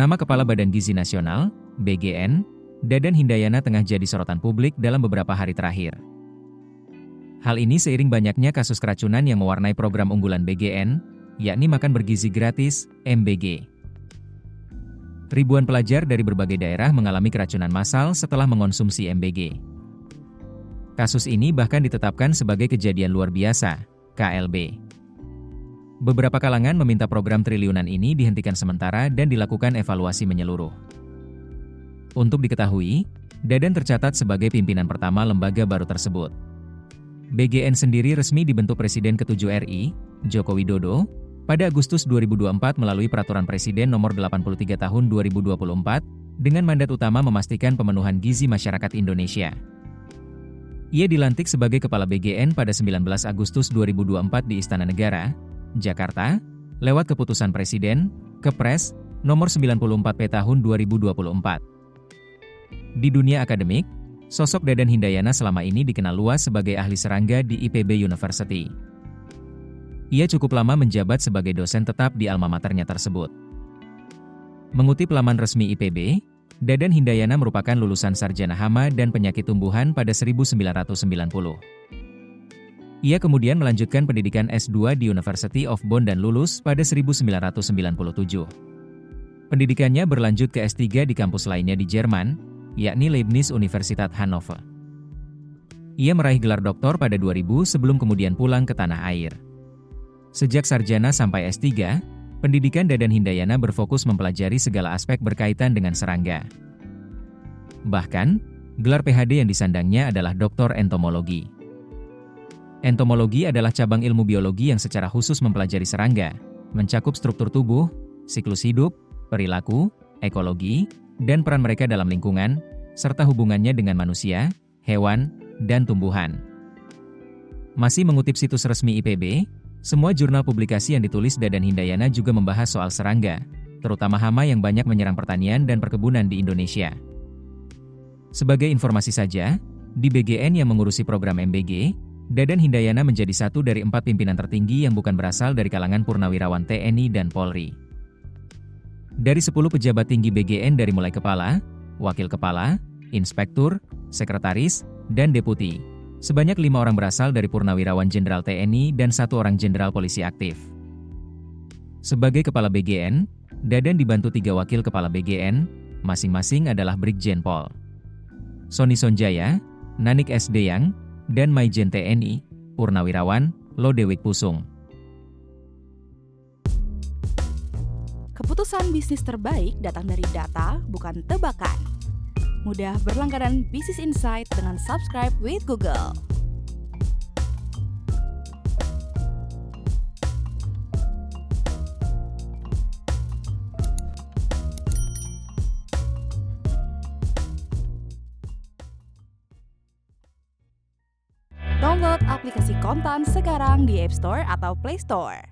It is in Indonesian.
Nama Kepala Badan Gizi Nasional, BGN, Dadan Hindayana tengah jadi sorotan publik dalam beberapa hari terakhir. Hal ini seiring banyaknya kasus keracunan yang mewarnai program unggulan BGN, yakni makan bergizi gratis, MBG. Ribuan pelajar dari berbagai daerah mengalami keracunan massal setelah mengonsumsi MBG. Kasus ini bahkan ditetapkan sebagai kejadian luar biasa, KLB. Beberapa kalangan meminta program triliunan ini dihentikan sementara dan dilakukan evaluasi menyeluruh. Untuk diketahui, Dadan tercatat sebagai pimpinan pertama lembaga baru tersebut. BGN sendiri resmi dibentuk Presiden ke-7 RI, Joko Widodo, pada Agustus 2024 melalui Peraturan Presiden Nomor 83 Tahun 2024, dengan mandat utama memastikan pemenuhan gizi masyarakat Indonesia. Ia dilantik sebagai Kepala BGN pada 19 Agustus 2024 di Istana Negara, Jakarta, lewat keputusan Presiden, Kepres, nomor 94P tahun 2024. Di dunia akademik, sosok Dadan Hindayana selama ini dikenal luas sebagai ahli serangga di IPB University. Ia cukup lama menjabat sebagai dosen tetap di alma maternya tersebut. Mengutip laman resmi IPB, Dadan Hindayana merupakan lulusan sarjana hama dan penyakit tumbuhan pada 1990. Ia kemudian melanjutkan pendidikan S2 di University of Bonn dan lulus pada 1997. Pendidikannya berlanjut ke S3 di kampus lainnya di Jerman, yakni Leibniz Universitat Hannover. Ia meraih gelar doktor pada 2000 sebelum kemudian pulang ke tanah air. Sejak sarjana sampai S3, pendidikan Dadan Hindayana berfokus mempelajari segala aspek berkaitan dengan serangga. Bahkan, gelar PhD yang disandangnya adalah Doktor Entomologi. Entomologi adalah cabang ilmu biologi yang secara khusus mempelajari serangga, mencakup struktur tubuh, siklus hidup, perilaku, ekologi, dan peran mereka dalam lingkungan, serta hubungannya dengan manusia, hewan, dan tumbuhan. Masih mengutip situs resmi IPB, semua jurnal publikasi yang ditulis Dadan Hindayana juga membahas soal serangga, terutama hama yang banyak menyerang pertanian dan perkebunan di Indonesia. Sebagai informasi saja, di BGN yang mengurusi program MBG, Dadan Hindayana menjadi satu dari 4 pimpinan tertinggi yang bukan berasal dari kalangan purnawirawan TNI dan Polri. Dari 10 pejabat tinggi BGN dari mulai kepala, wakil kepala, inspektur, sekretaris, dan deputi, sebanyak 5 orang berasal dari purnawirawan jenderal TNI dan 1 orang jenderal polisi aktif. Sebagai kepala BGN, Dadan dibantu 3 wakil kepala BGN, masing-masing adalah Brigjen Pol Sony Sonjaya, Nanik S. Deyang, dan Maijen TNI, Purnawirawan, Lodewijk Pusung. Keputusan bisnis terbaik datang dari data, bukan tebakan. Mudah berlangganan Business Insight dengan subscribe with Google. Download aplikasi Kontan sekarang di App Store atau Play Store.